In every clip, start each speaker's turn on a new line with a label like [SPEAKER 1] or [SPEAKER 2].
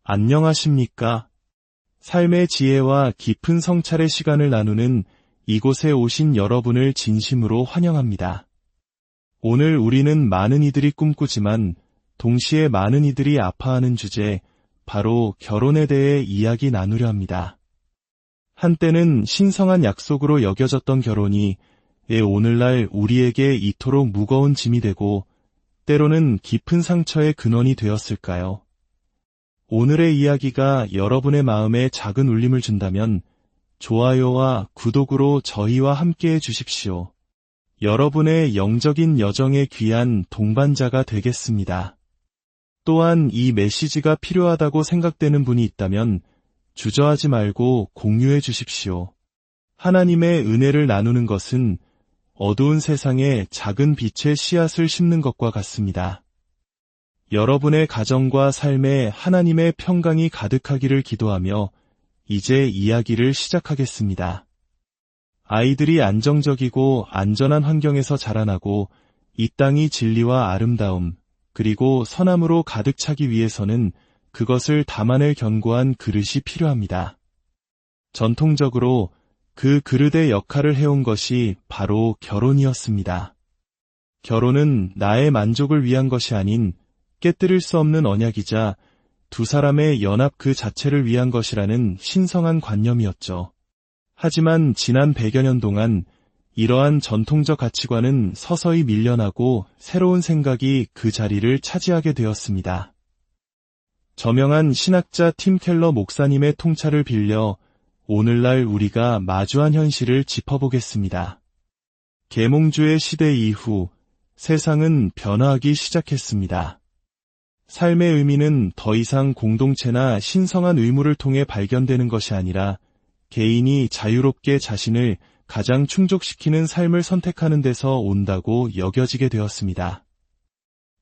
[SPEAKER 1] 안녕하십니까? 삶의 지혜와 깊은 성찰의 시간을 나누는 이곳에 오신 여러분을 진심으로 환영합니다. 오늘 우리는 많은 이들이 꿈꾸지만 동시에 많은 이들이 아파하는 주제, 바로 결혼에 대해 이야기 나누려 합니다. 한때는 신성한 약속으로 여겨졌던 결혼이 왜 오늘날 우리에게 이토록 무거운 짐이 되고 때로는 깊은 상처의 근원이 되었을까요? 오늘의 이야기가 여러분의 마음에 작은 울림을 준다면 좋아요와 구독으로 저희와 함께해 주십시오. 여러분의 영적인 여정에 귀한 동반자가 되겠습니다. 또한 이 메시지가 필요하다고 생각되는 분이 있다면 주저하지 말고 공유해 주십시오. 하나님의 은혜를 나누는 것은 어두운 세상에 작은 빛의 씨앗을 심는 것과 같습니다. 여러분의 가정과 삶에 하나님의 평강이 가득하기를 기도하며 이제 이야기를 시작하겠습니다. 아이들이 안정적이고 안전한 환경에서 자라나고 이 땅이 진리와 아름다움, 그리고 선함으로 가득 차기 위해서는 그것을 담아낼 견고한 그릇이 필요합니다. 전통적으로 그 그릇의 역할을 해온 것이 바로 결혼이었습니다. 결혼은 나의 만족을 위한 것이 아닌 깨뜨릴 수 없는 언약이자 두 사람의 연합 그 자체를 위한 것이라는 신성한 관념이었죠. 하지만 지난 100여 년 동안 이러한 전통적 가치관은 서서히 밀려나고 새로운 생각이 그 자리를 차지하게 되었습니다. 저명한 신학자 팀 켈러 목사님의 통찰을 빌려 오늘날 우리가 마주한 현실을 짚어보겠습니다. 계몽주의 시대 이후 세상은 변화하기 시작했습니다. 삶의 의미는 더 이상 공동체나 신성한 의무를 통해 발견되는 것이 아니라 개인이 자유롭게 자신을 가장 충족시키는 삶을 선택하는 데서 온다고 여겨지게 되었습니다.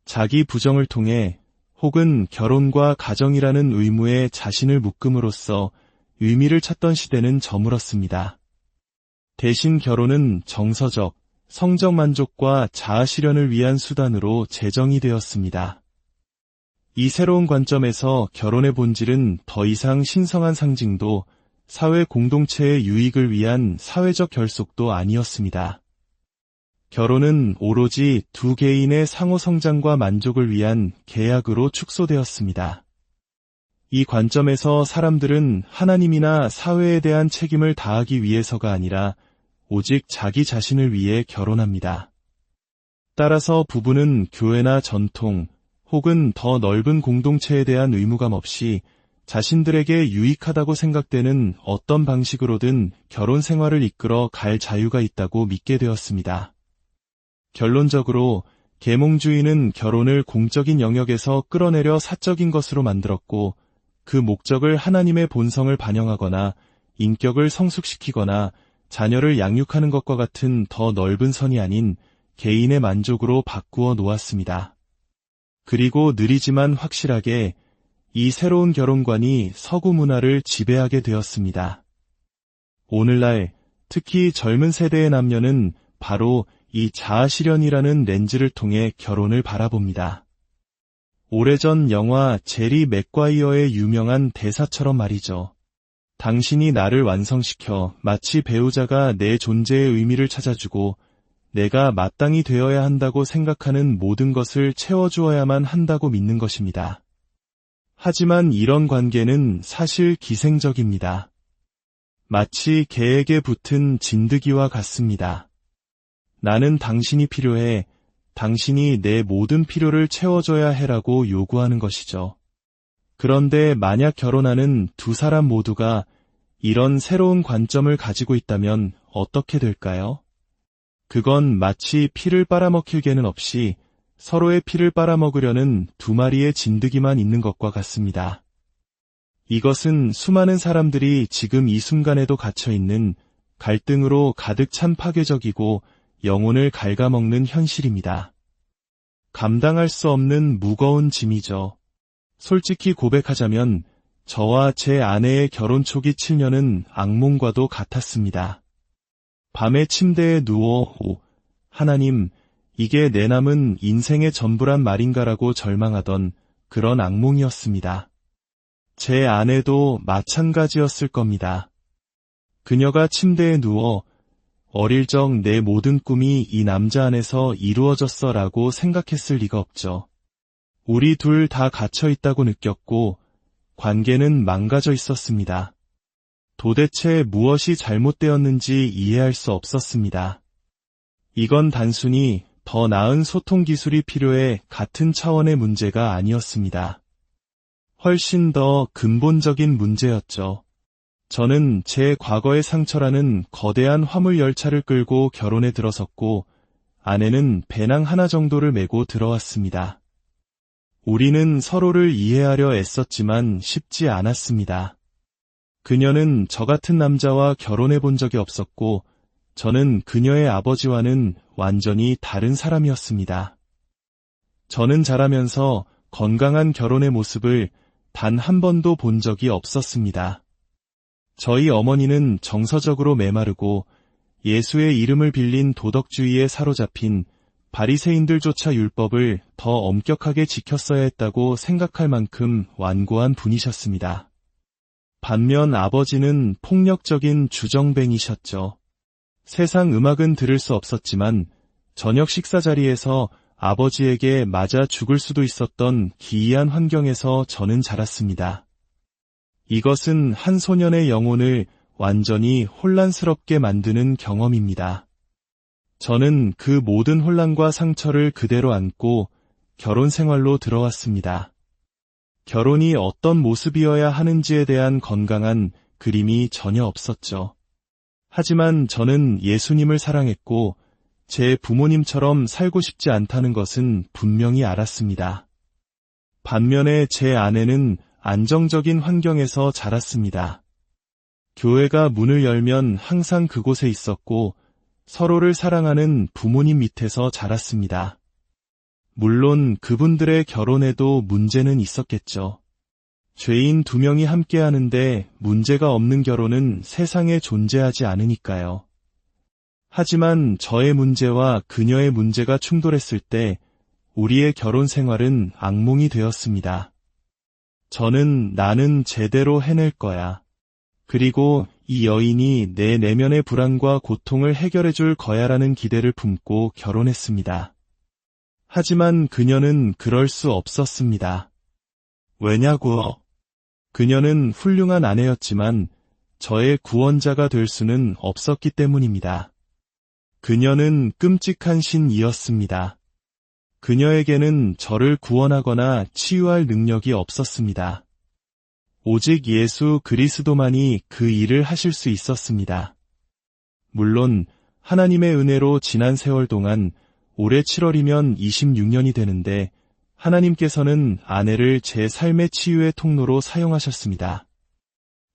[SPEAKER 1] 자기 부정을 통해 혹은 결혼과 가정이라는 의무에 자신을 묶음으로써 의미를 찾던 시대는 저물었습니다. 대신 결혼은 정서적, 성적 만족과 자아 실현을 위한 수단으로 제정이 되었습니다. 이 새로운 관점에서 결혼의 본질은 더 이상 신성한 상징도 사회 공동체의 유익을 위한 사회적 결속도 아니었습니다. 결혼은 오로지 두 개인의 상호 성장과 만족을 위한 계약으로 축소되었습니다. 이 관점에서 사람들은 하나님이나 사회에 대한 책임을 다하기 위해서가 아니라 오직 자기 자신을 위해 결혼합니다. 따라서 부부는 교회나 전통, 혹은 더 넓은 공동체에 대한 의무감 없이 자신들에게 유익하다고 생각되는 어떤 방식으로든 결혼 생활을 이끌어 갈 자유가 있다고 믿게 되었습니다. 결론적으로 계몽주의는 결혼을 공적인 영역에서 끌어내려 사적인 것으로 만들었고 그 목적을 하나님의 본성을 반영하거나 인격을 성숙시키거나 자녀를 양육하는 것과 같은 더 넓은 선이 아닌 개인의 만족으로 바꾸어 놓았습니다. 그리고 느리지만 확실하게 이 새로운 결혼관이 서구 문화를 지배하게 되었습니다. 오늘날 특히 젊은 세대의 남녀는 바로 이 자아실현이라는 렌즈를 통해 결혼을 바라봅니다. 오래전 영화 제리 맥과이어의 유명한 대사처럼 말이죠. 당신이 나를 완성시켜 마치 배우자가 내 존재의 의미를 찾아주고 내가 마땅히 되어야 한다고 생각하는 모든 것을 채워주어야만 한다고 믿는 것입니다. 하지만 이런 관계는 사실 기생적입니다. 마치 개에게 붙은 진드기와 같습니다. 나는 당신이 필요해, 당신이 내 모든 필요를 채워줘야 해라고 요구하는 것이죠. 그런데 만약 결혼하는 두 사람 모두가 이런 새로운 관점을 가지고 있다면 어떻게 될까요? 그건 마치 피를 빨아먹힐 개는 없이 서로의 피를 빨아먹으려는 두 마리의 진드기만 있는 것과 같습니다. 이것은 수많은 사람들이 지금 이 순간에도 갇혀있는 갈등으로 가득 찬 파괴적이고 영혼을 갉아먹는 현실입니다. 감당할 수 없는 무거운 짐이죠. 솔직히 고백하자면 저와 제 아내의 결혼 초기 7년은 악몽과도 같았습니다. 밤에 침대에 누워 하나님, 이게 내 남은 인생의 전부란 말인가라고 절망하던 그런 악몽이었습니다. 제 아내도 마찬가지였을 겁니다. 그녀가 침대에 누워 어릴 적 내 모든 꿈이 이 남자 안에서 이루어졌어 라고 생각했을 리가 없죠. 우리 둘 다 갇혀 있다고 느꼈고 관계는 망가져 있었습니다. 도대체 무엇이 잘못되었는지 이해할 수 없었습니다. 이건 단순히 더 나은 소통 기술이 필요해 같은 차원의 문제가 아니었습니다. 훨씬 더 근본적인 문제였죠. 저는 제 과거의 상처라는 거대한 화물 열차를 끌고 결혼에 들어섰고 아내는 배낭 하나 정도를 메고 들어왔습니다. 우리는 서로를 이해하려 애썼지만 쉽지 않았습니다. 그녀는 저 같은 남자와 결혼해 본 적이 없었고 저는 그녀의 아버지와는 완전히 다른 사람이었습니다. 저는 자라면서 건강한 결혼의 모습을 단 한 번도 본 적이 없었습니다. 저희 어머니는 정서적으로 메마르고 예수의 이름을 빌린 도덕주의에 사로잡힌 바리새인들조차 율법을 더 엄격하게 지켰어야 했다고 생각할 만큼 완고한 분이셨습니다. 반면 아버지는 폭력적인 주정뱅이셨죠. 세상 음악은 들을 수 없었지만 저녁 식사 자리에서 아버지에게 맞아 죽을 수도 있었던 기이한 환경에서 저는 자랐습니다. 이것은 한 소년의 영혼을 완전히 혼란스럽게 만드는 경험입니다. 저는 그 모든 혼란과 상처를 그대로 안고 결혼 생활로 들어왔습니다. 결혼이 어떤 모습이어야 하는지에 대한 건강한 그림이 전혀 없었죠. 하지만 저는 예수님을 사랑했고 제 부모님처럼 살고 싶지 않다는 것은 분명히 알았습니다. 반면에 제 아내는 안정적인 환경에서 자랐습니다. 교회가 문을 열면 항상 그곳에 있었고 서로를 사랑하는 부모님 밑에서 자랐습니다. 물론 그분들의 결혼에도 문제는 있었겠죠. 죄인 2명이 함께 하는데 문제가 없는 결혼은 세상에 존재하지 않으니까요. 하지만 저의 문제와 그녀의 문제가 충돌했을 때 우리의 결혼 생활은 악몽이 되었습니다. 나는 제대로 해낼 거야. 그리고 이 여인이 내 내면의 불안과 고통을 해결해줄 거야라는 기대를 품고 결혼했습니다. 하지만 그녀는 그럴 수 없었습니다. 왜냐고? 그녀는 훌륭한 아내였지만 저의 구원자가 될 수는 없었기 때문입니다. 그녀는 끔찍한 신이었습니다. 그녀에게는 저를 구원하거나 치유할 능력이 없었습니다. 오직 예수 그리스도만이 그 일을 하실 수 있었습니다. 물론 하나님의 은혜로 지난 세월 동안 올해 7월이면 26년이 되는데 하나님께서는 아내를 제 삶의 치유의 통로로 사용하셨습니다.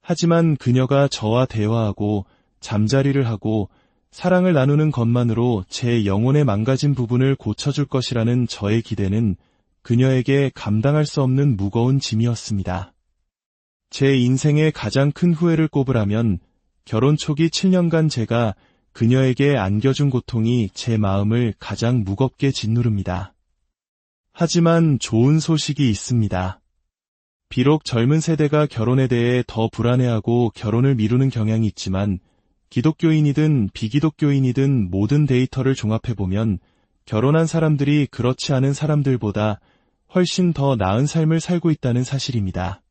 [SPEAKER 1] 하지만 그녀가 저와 대화하고 잠자리를 하고 사랑을 나누는 것만으로 제 영혼의 망가진 부분을 고쳐줄 것이라는 저의 기대는 그녀에게 감당할 수 없는 무거운 짐이었습니다. 제 인생의 가장 큰 후회를 꼽으라면 결혼 초기 7년간 제가 그녀에게 안겨준 고통이 제 마음을 가장 무겁게 짓누릅니다. 하지만 좋은 소식이 있습니다. 비록 젊은 세대가 결혼에 대해 더 불안해하고 결혼을 미루는 경향이 있지만 기독교인이든 비기독교인이든 모든 데이터를 종합해보면 결혼한 사람들이 그렇지 않은 사람들보다 훨씬 더 나은 삶을 살고 있다는 사실입니다.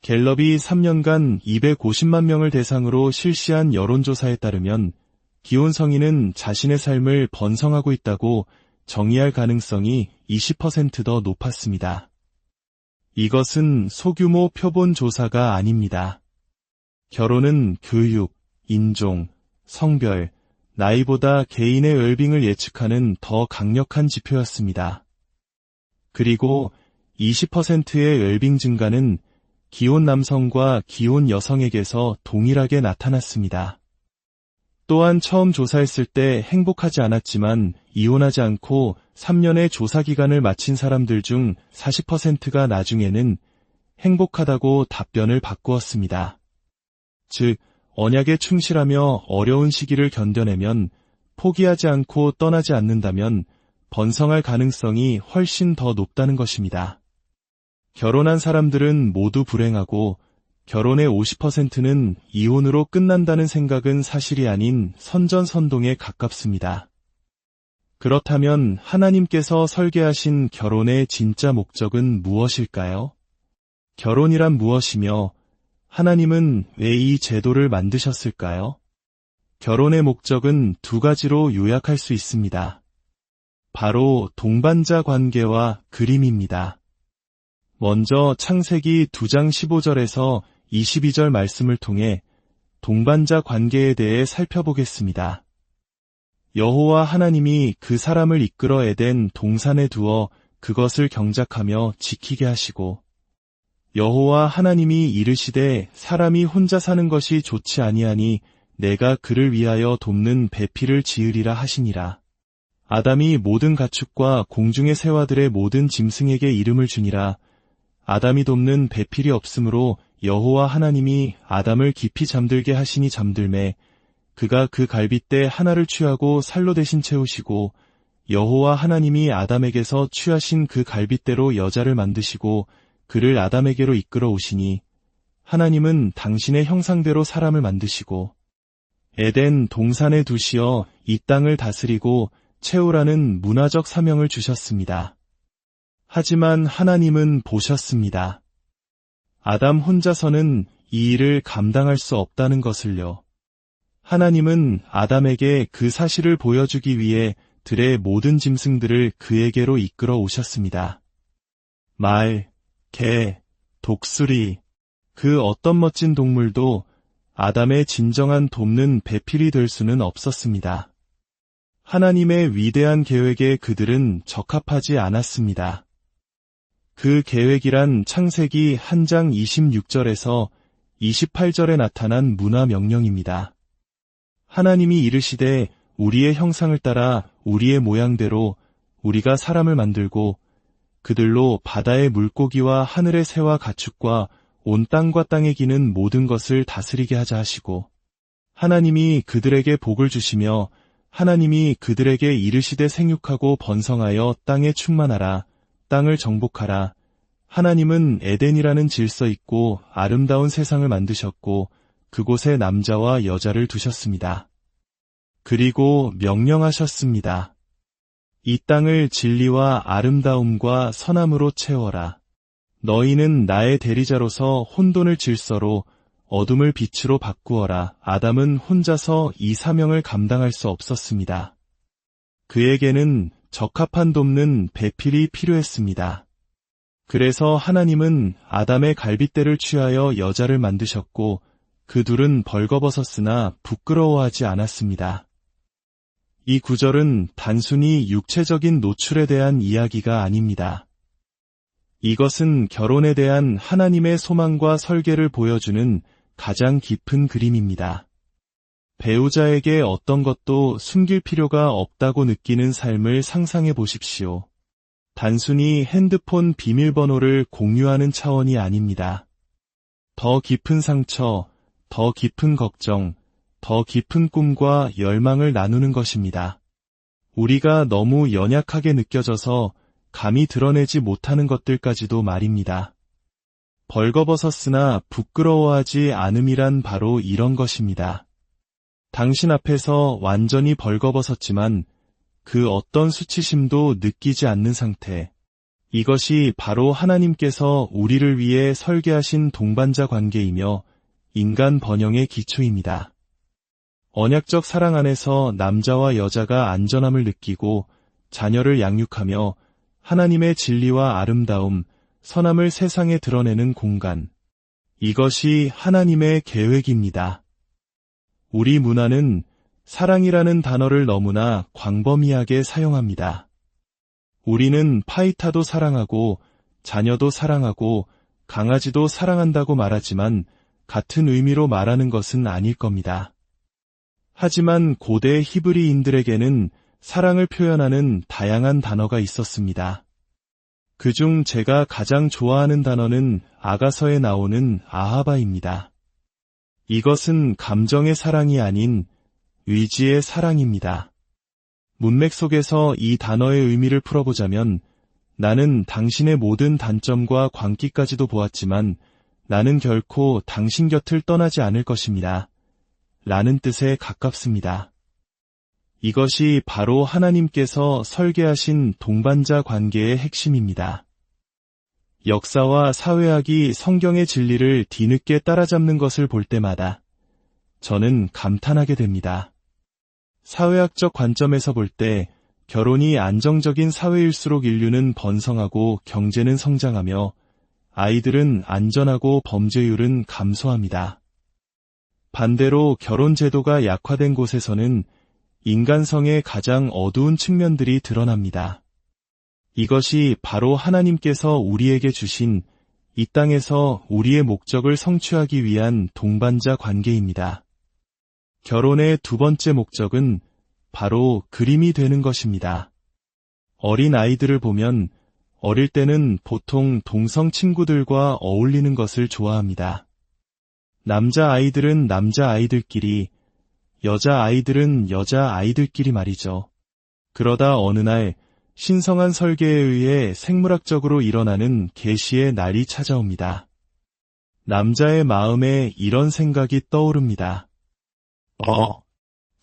[SPEAKER 1] 갤럽이 3년간 250만 명을 대상으로 실시한 여론조사에 따르면 기혼성인은 자신의 삶을 번성하고 있다고 정의할 가능성이 20% 더 높았습니다. 이것은 소규모 표본 조사가 아닙니다. 결혼은 교육, 인종, 성별, 나이보다 개인의 웰빙을 예측하는 더 강력한 지표였습니다. 그리고 20%의 웰빙 증가는 기혼 남성과 기혼 여성에게서 동일하게 나타났습니다. 또한 처음 조사했을 때 행복하지 않았지만 이혼하지 않고 3년의 조사 기간을 마친 사람들 중 40%가 나중에는 행복하다고 답변을 바꾸었습니다. 즉, 언약에 충실하며 어려운 시기를 견뎌내면 포기하지 않고 떠나지 않는다면 번성할 가능성이 훨씬 더 높다는 것입니다. 결혼한 사람들은 모두 불행하고 결혼의 50%는 이혼으로 끝난다는 생각은 사실이 아닌 선전선동에 가깝습니다. 그렇다면 하나님께서 설계하신 결혼의 진짜 목적은 무엇일까요? 결혼이란 무엇이며 하나님은 왜 이 제도를 만드셨을까요? 결혼의 목적은 두 가지로 요약할 수 있습니다. 바로 동반자 관계와 그림입니다. 먼저 창세기 2장 15절에서 22절 말씀을 통해 동반자 관계에 대해 살펴보겠습니다. 여호와 하나님이 그 사람을 이끌어 에덴 동산에 두어 그것을 경작하며 지키게 하시고 여호와 하나님이 이르시되 사람이 혼자 사는 것이 좋지 아니하니 내가 그를 위하여 돕는 배필을 지으리라 하시니라. 아담이 모든 가축과 공중의 새와들의 모든 짐승에게 이름을 주니라. 아담이 돕는 배필이 없으므로 여호와 하나님이 아담을 깊이 잠들게 하시니 잠들매 그가 그 갈빗대 하나를 취하고 살로 대신 채우시고 여호와 하나님이 아담에게서 취하신 그 갈빗대로 여자를 만드시고 그를 아담에게로 이끌어 오시니 하나님은 당신의 형상대로 사람을 만드시고 에덴 동산에 두시어 이 땅을 다스리고 채우라는 문화적 사명을 주셨습니다. 하지만 하나님은 보셨습니다. 아담 혼자서는 이 일을 감당할 수 없다는 것을요. 하나님은 아담에게 그 사실을 보여주기 위해 들의 모든 짐승들을 그에게로 이끌어 오셨습니다. 말, 개, 독수리, 그 어떤 멋진 동물도 아담의 진정한 돕는 배필이 될 수는 없었습니다. 하나님의 위대한 계획에 그들은 적합하지 않았습니다. 그 계획이란 창세기 1장 26절에서 28절에 나타난 문화 명령입니다. 하나님이 이르시되 우리의 형상을 따라 우리의 모양대로 우리가 사람을 만들고 그들로 바다의 물고기와 하늘의 새와 가축과 온 땅과 땅에 기는 모든 것을 다스리게 하자 하시고 하나님이 그들에게 복을 주시며 하나님이 그들에게 이르시되 생육하고 번성하여 땅에 충만하라 땅을 정복하라. 하나님은 에덴이라는 질서 있고 아름다운 세상을 만드셨고 그곳에 남자와 여자를 두셨습니다. 그리고 명령하셨습니다. 이 땅을 진리와 아름다움과 선함으로 채워라. 너희는 나의 대리자로서 혼돈을 질서로 어둠을 빛으로 바꾸어라. 아담은 혼자서 이 사명을 감당할 수 없었습니다. 그에게는 적합한 돕는 배필이 필요했습니다. 그래서 하나님은 아담의 갈빗대를 취하여 여자를 만드셨고 그 둘은 벌거벗었으나 부끄러워하지 않았습니다. 이 구절은 단순히 육체적인 노출에 대한 이야기가 아닙니다. 이것은 결혼에 대한 하나님의 소망과 설계를 보여주는 가장 깊은 그림입니다. 배우자에게 어떤 것도 숨길 필요가 없다고 느끼는 삶을 상상해 보십시오. 단순히 핸드폰 비밀번호를 공유하는 차원이 아닙니다. 더 깊은 상처, 더 깊은 걱정, 더 깊은 꿈과 열망을 나누는 것입니다. 우리가 너무 연약하게 느껴져서 감히 드러내지 못하는 것들까지도 말입니다. 벌거벗었으나 부끄러워하지 않음이란 바로 이런 것입니다. 당신 앞에서 완전히 벌거벗었지만 그 어떤 수치심도 느끼지 않는 상태. 이것이 바로 하나님께서 우리를 위해 설계하신 동반자 관계이며 인간 번영의 기초입니다. 언약적 사랑 안에서 남자와 여자가 안전함을 느끼고 자녀를 양육하며 하나님의 진리와 아름다움, 선함을 세상에 드러내는 공간. 이것이 하나님의 계획입니다. 우리 문화는 사랑이라는 단어를 너무나 광범위하게 사용합니다. 우리는 파이타도 사랑하고 자녀도 사랑하고 강아지도 사랑한다고 말하지만 같은 의미로 말하는 것은 아닐 겁니다. 하지만 고대 히브리인들에게는 사랑을 표현하는 다양한 단어가 있었습니다. 그중 제가 가장 좋아하는 단어는 아가서에 나오는 아하바입니다. 이것은 감정의 사랑이 아닌 의지의 사랑입니다. 문맥 속에서 이 단어의 의미를 풀어보자면 나는 당신의 모든 단점과 광기까지도 보았지만 나는 결코 당신 곁을 떠나지 않을 것입니다. 라는 뜻에 가깝습니다. 이것이 바로 하나님께서 설계하신 동반자 관계의 핵심입니다. 역사와 사회학이 성경의 진리를 뒤늦게 따라잡는 것을 볼 때마다 저는 감탄하게 됩니다. 사회학적 관점에서 볼 때 결혼이 안정적인 사회일수록 인류는 번성하고 경제는 성장하며 아이들은 안전하고 범죄율은 감소합니다. 반대로 결혼 제도가 약화된 곳에서는 인간성의 가장 어두운 측면들이 드러납니다. 이것이 바로 하나님께서 우리에게 주신 이 땅에서 우리의 목적을 성취하기 위한 동반자 관계입니다. 결혼의 두 번째 목적은 바로 그림이 되는 것입니다. 어린 아이들을 보면 어릴 때는 보통 동성 친구들과 어울리는 것을 좋아합니다. 남자 아이들은 남자 아이들끼리, 여자 아이들은 여자 아이들끼리 말이죠. 그러다 어느 날 신성한 설계에 의해 생물학적으로 일어나는 계시의 날이 찾아옵니다. 남자의 마음에 이런 생각이 떠오릅니다.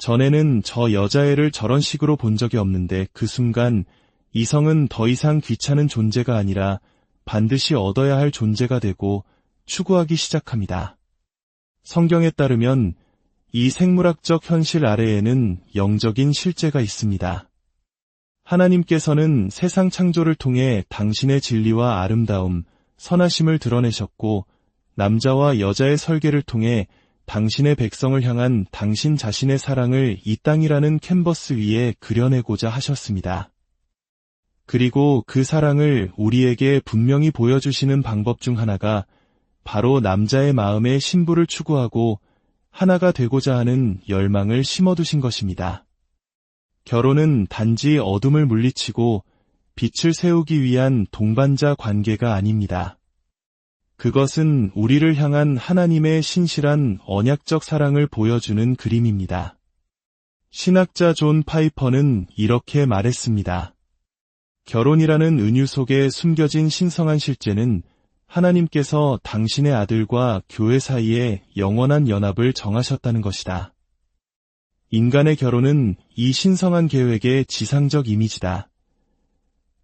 [SPEAKER 1] 전에는 저 여자애를 저런 식으로 본 적이 없는데 그 순간 이성은 더 이상 귀찮은 존재가 아니라 반드시 얻어야 할 존재가 되고 추구하기 시작합니다. 성경에 따르면 이 생물학적 현실 아래에는 영적인 실제가 있습니다. 하나님께서는 세상 창조를 통해 당신의 진리와 아름다움, 선하심을 드러내셨고 남자와 여자의 설계를 통해 당신의 백성을 향한 당신 자신의 사랑을 이 땅이라는 캔버스 위에 그려내고자 하셨습니다. 그리고 그 사랑을 우리에게 분명히 보여주시는 방법 중 하나가 바로 남자의 마음에 신부를 추구하고 하나가 되고자 하는 열망을 심어두신 것입니다. 결혼은 단지 어둠을 물리치고 빛을 세우기 위한 동반자 관계가 아닙니다. 그것은 우리를 향한 하나님의 신실한 언약적 사랑을 보여주는 그림입니다. 신학자 존 파이퍼는 이렇게 말했습니다. 결혼이라는 은유 속에 숨겨진 신성한 실제는 하나님께서 당신의 아들과 교회 사이에 영원한 연합을 정하셨다는 것이다. 인간의 결혼은 이 신성한 계획의 지상적 이미지다.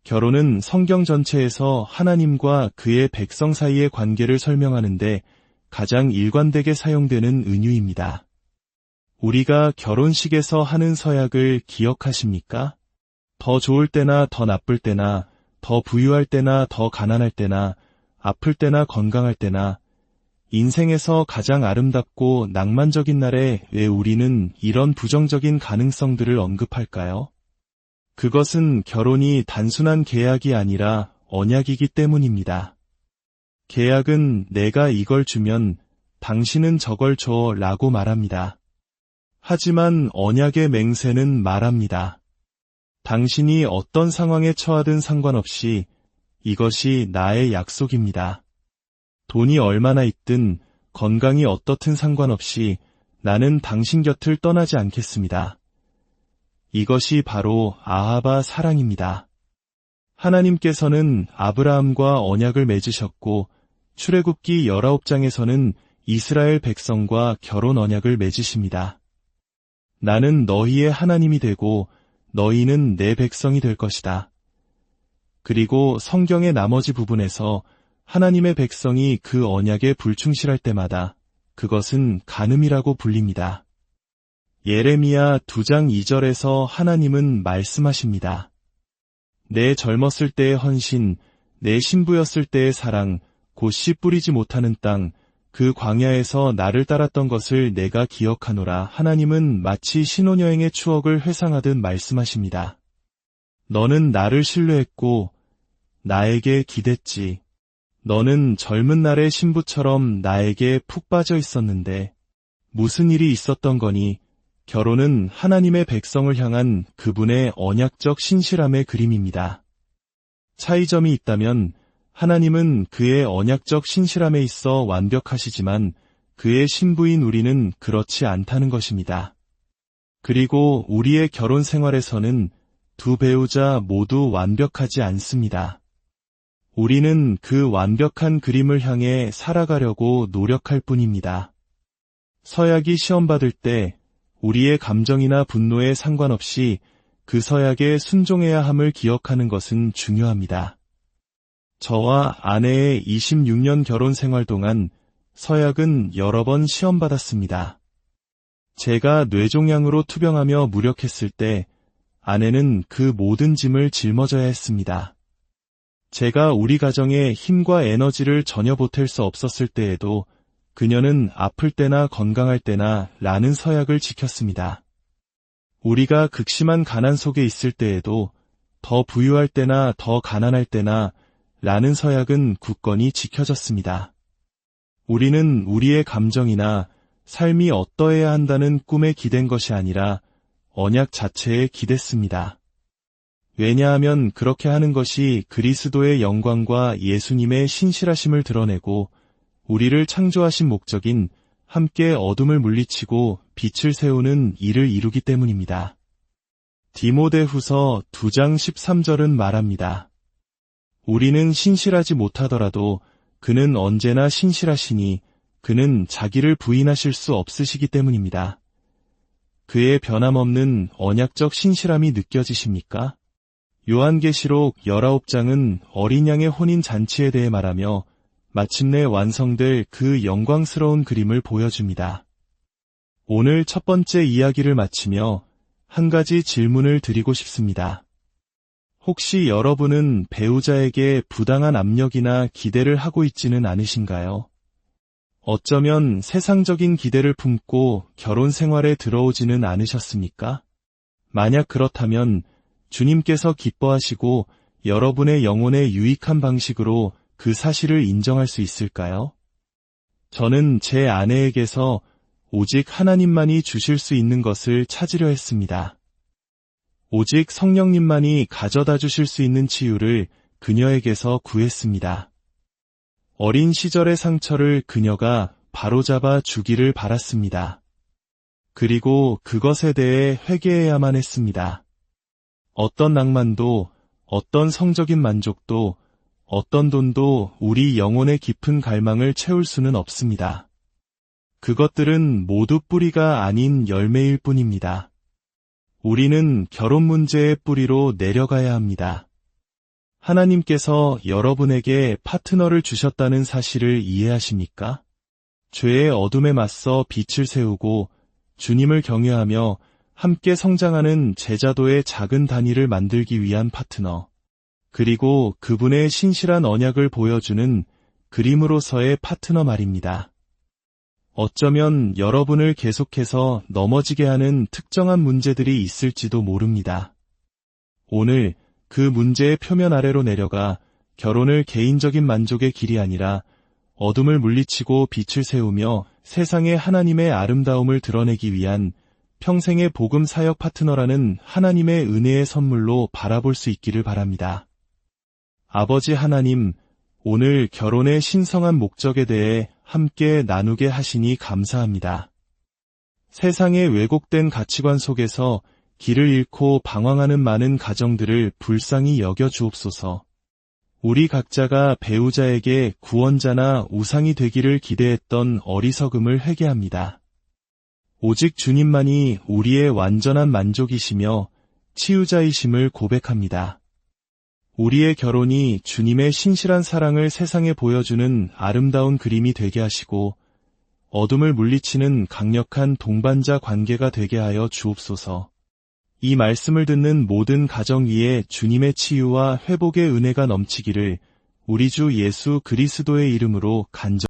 [SPEAKER 1] 결혼은 성경 전체에서 하나님과 그의 백성 사이의 관계를 설명하는데 가장 일관되게 사용되는 은유입니다. 우리가 결혼식에서 하는 서약을 기억하십니까? 더 좋을 때나 더 나쁠 때나, 더 부유할 때나 더 가난할 때나, 아플 때나 건강할 때나, 인생에서 가장 아름답고 낭만적인 날에 왜 우리는 이런 부정적인 가능성들을 언급할까요? 그것은 결혼이 단순한 계약이 아니라 언약이기 때문입니다. 계약은 내가 이걸 주면 당신은 저걸 줘 라고 말합니다. 하지만 언약의 맹세는 말합니다. 당신이 어떤 상황에 처하든 상관없이 이것이 나의 약속입니다. 돈이 얼마나 있든 건강이 어떻든 상관없이 나는 당신 곁을 떠나지 않겠습니다. 이것이 바로 아하바 사랑입니다. 하나님께서는 아브라함과 언약을 맺으셨고 출애굽기 19장에서는 이스라엘 백성과 결혼 언약을 맺으십니다. 나는 너희의 하나님이 되고 너희는 내 백성이 될 것이다. 그리고 성경의 나머지 부분에서 하나님의 백성이 그 언약에 불충실할 때마다 그것은 간음이라고 불립니다. 예레미야 2장 2절에서 하나님은 말씀하십니다. 내 젊었을 때의 헌신, 내 신부였을 때의 사랑, 곧 씨 뿌리지 못하는 땅, 그 광야에서 나를 따랐던 것을 내가 기억하노라. 하나님은 마치 신혼여행의 추억을 회상하듯 말씀하십니다. 너는 나를 신뢰했고 나에게 기댔지. 너는 젊은 날의 신부처럼 나에게 푹 빠져 있었는데 무슨 일이 있었던 거니? 결혼은 하나님의 백성을 향한 그분의 언약적 신실함의 그림입니다. 차이점이 있다면 하나님은 그의 언약적 신실함에 있어 완벽하시지만 그의 신부인 우리는 그렇지 않다는 것입니다. 그리고 우리의 결혼 생활에서는 두 배우자 모두 완벽하지 않습니다. 우리는 그 완벽한 그림을 향해 살아가려고 노력할 뿐입니다. 서약이 시험받을 때 우리의 감정이나 분노에 상관없이 그 서약에 순종해야 함을 기억하는 것은 중요합니다. 저와 아내의 26년 결혼 생활 동안 서약은 여러 번 시험받았습니다. 제가 뇌종양으로 투병하며 무력했을 때 아내는 그 모든 짐을 짊어져야 했습니다. 제가 우리 가정에 힘과 에너지를 전혀 보탤 수 없었을 때에도 그녀는 아플 때나 건강할 때나 라는 서약을 지켰습니다. 우리가 극심한 가난 속에 있을 때에도 더 부유할 때나 더 가난할 때나 라는 서약은 굳건히 지켜졌습니다. 우리는 우리의 감정이나 삶이 어떠해야 한다는 꿈에 기댄 것이 아니라 언약 자체에 기댔습니다. 왜냐하면 그렇게 하는 것이 그리스도의 영광과 예수님의 신실하심을 드러내고 우리를 창조하신 목적인 함께 어둠을 물리치고 빛을 세우는 일을 이루기 때문입니다. 디모데후서 2장 13절은 말합니다. 우리는 신실하지 못하더라도 그는 언제나 신실하시니 그는 자기를 부인하실 수 없으시기 때문입니다. 그의 변함없는 언약적 신실함이 느껴지십니까? 요한계시록 19장은 어린 양의 혼인 잔치에 대해 말하며 마침내 완성될 그 영광스러운 그림을 보여줍니다. 오늘 첫 번째 이야기를 마치며 한 가지 질문을 드리고 싶습니다. 혹시 여러분은 배우자에게 부당한 압력이나 기대를 하고 있지는 않으신가요? 어쩌면 세상적인 기대를 품고 결혼 생활에 들어오지는 않으셨습니까? 만약 그렇다면 주님께서 기뻐하시고 여러분의 영혼에 유익한 방식으로 그 사실을 인정할 수 있을까요? 저는 제 아내에게서 오직 하나님만이 주실 수 있는 것을 찾으려 했습니다. 오직 성령님만이 가져다 주실 수 있는 치유를 그녀에게서 구했습니다. 어린 시절의 상처를 그녀가 바로잡아 주기를 바랐습니다. 그리고 그것에 대해 회개해야만 했습니다. 어떤 낭만도, 어떤 성적인 만족도, 어떤 돈도 우리 영혼의 깊은 갈망을 채울 수는 없습니다. 그것들은 모두 뿌리가 아닌 열매일 뿐입니다. 우리는 결혼 문제의 뿌리로 내려가야 합니다. 하나님께서 여러분에게 파트너를 주셨다는 사실을 이해하십니까? 죄의 어둠에 맞서 빛을 세우고 주님을 경외하며 함께 성장하는 제자도의 작은 단위를 만들기 위한 파트너, 그리고 그분의 신실한 언약을 보여주는 그림으로서의 파트너 말입니다. 어쩌면 여러분을 계속해서 넘어지게 하는 특정한 문제들이 있을지도 모릅니다. 오늘 그 문제의 표면 아래로 내려가 결혼을 개인적인 만족의 길이 아니라 어둠을 물리치고 빛을 세우며 세상에 하나님의 아름다움을 드러내기 위한 평생의 복음 사역 파트너라는 하나님의 은혜의 선물로 바라볼 수 있기를 바랍니다. 아버지 하나님, 오늘 결혼의 신성한 목적에 대해 함께 나누게 하시니 감사합니다. 세상의 왜곡된 가치관 속에서 길을 잃고 방황하는 많은 가정들을 불쌍히 여겨 주옵소서. 우리 각자가 배우자에게 구원자나 우상이 되기를 기대했던 어리석음을 회개합니다. 오직 주님만이 우리의 완전한 만족이시며 치유자이심을 고백합니다. 우리의 결혼이 주님의 신실한 사랑을 세상에 보여주는 아름다운 그림이 되게 하시고 어둠을 물리치는 강력한 동반자 관계가 되게 하여 주옵소서. 이 말씀을 듣는 모든 가정 위에 주님의 치유와 회복의 은혜가 넘치기를 우리 주 예수 그리스도의 이름으로 간절히